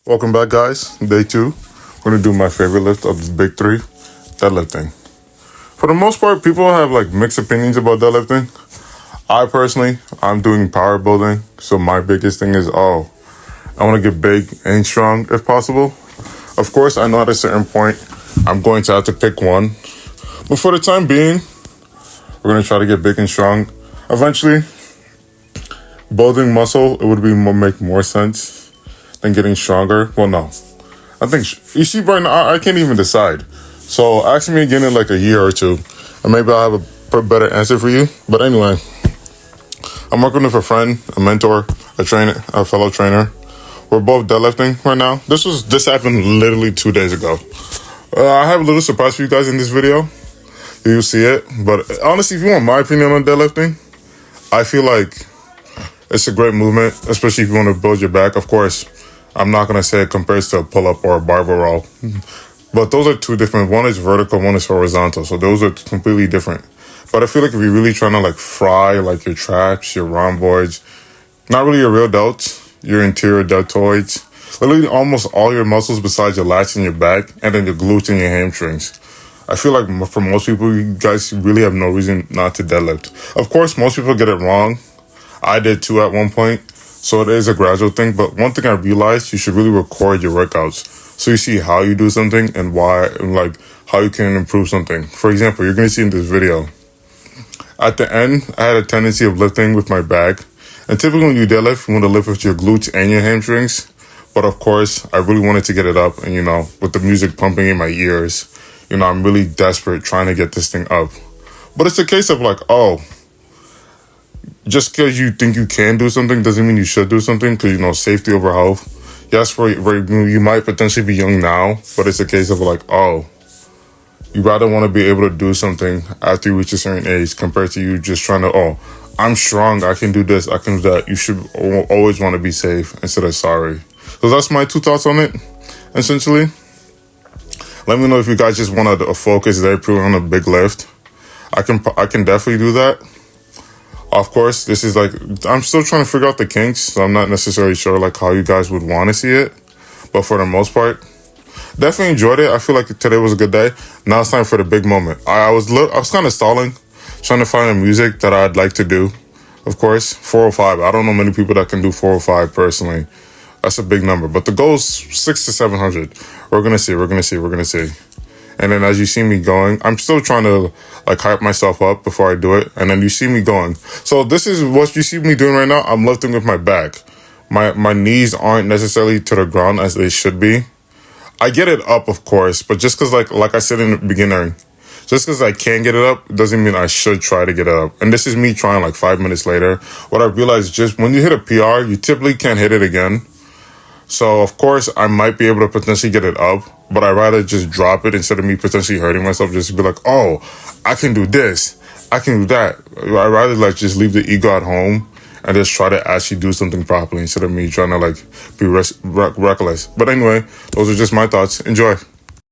Welcome back, guys. Day 2. We're going to do my favorite lift of the big 3, deadlifting. For the most part, people have like mixed opinions about deadlifting. I'm doing power building. So my biggest thing is, I want to get big and strong if possible. Of course, I know at a certain point, I'm going to have to pick one. But for the time being, we're going to try to get big and strong. Eventually, building muscle, it would make more sense than getting stronger. Well, no. I think, you see, right now, I can't even decide. So ask me again in like a year or two, and maybe I'll have a better answer for you. But anyway, I'm working with a friend, a mentor, a trainer, a fellow trainer. We're both deadlifting right now. This happened literally 2 days ago. I have a little surprise for you guys in this video. You'll see it. But honestly, if you want my opinion on deadlifting, I feel like it's a great movement, especially if you want to build your back. Of course, I'm not going to say it compares to a pull-up or a barbell row. But those are two different. One is vertical, one is horizontal. So those are completely different. But I feel like if you're really trying to like fry like your traps, your rhomboids, not really your real delts, your interior deltoids, literally almost all your muscles besides your lats and your back, and then your glutes and your hamstrings. I feel like for most people, you guys really have no reason not to deadlift. Of course, most people get it wrong. I did too at one point. So it is a gradual thing. But one thing I realized, you should really record your workouts. So you see how you do something and why, and like how you can improve something. For example, you're going to see in this video, at the end, I had a tendency of lifting with my back. And typically when you deadlift, you want to lift with your glutes and your hamstrings. But of course, I really wanted to get it up. And, with the music pumping in my ears, I'm really desperate trying to get this thing up. But it's a case of like, just because you think you can do something doesn't mean you should do something, because, safety over health. Yes, you might potentially be young now, but it's a case of like, you rather want to be able to do something after you reach a certain age compared to you just trying to, I'm strong, I can do this, I can do that. You should always want to be safe instead of sorry. So that's my 2 thoughts on it, essentially. Let me know if you guys just want to focus very purely on a big lift. I can definitely do that. Of course, this is like, I'm still trying to figure out the kinks, so I'm not necessarily sure like how you guys would want to see it. But for the most part, definitely enjoyed it. I feel like today was a good day. Now it's time for the big moment. I was kind of stalling, trying to find a music that I'd like to do. Of course, 405. I don't know many people that can do 405 personally. That's a big number. But the goal is 600 to 700. We're going to see. And then as you see me going, I'm still trying to like hype myself up before I do it. And then you see me going. So this is what you see me doing right now. I'm lifting with my back. My knees aren't necessarily to the ground as they should be. I get it up, of course. But just because like I said in the beginning, just because I can get it up doesn't mean I should try to get it up. And this is me trying like 5 minutes later. What I realized, just when you hit a PR, you typically can't hit it again. So, of course, I might be able to potentially get it up, but I'd rather just drop it instead of me potentially hurting myself, just to be like, I can do this, I can do that. I'd rather like just leave the ego at home and just try to actually do something properly instead of me trying to like be reckless. But anyway, those are just my thoughts. Enjoy.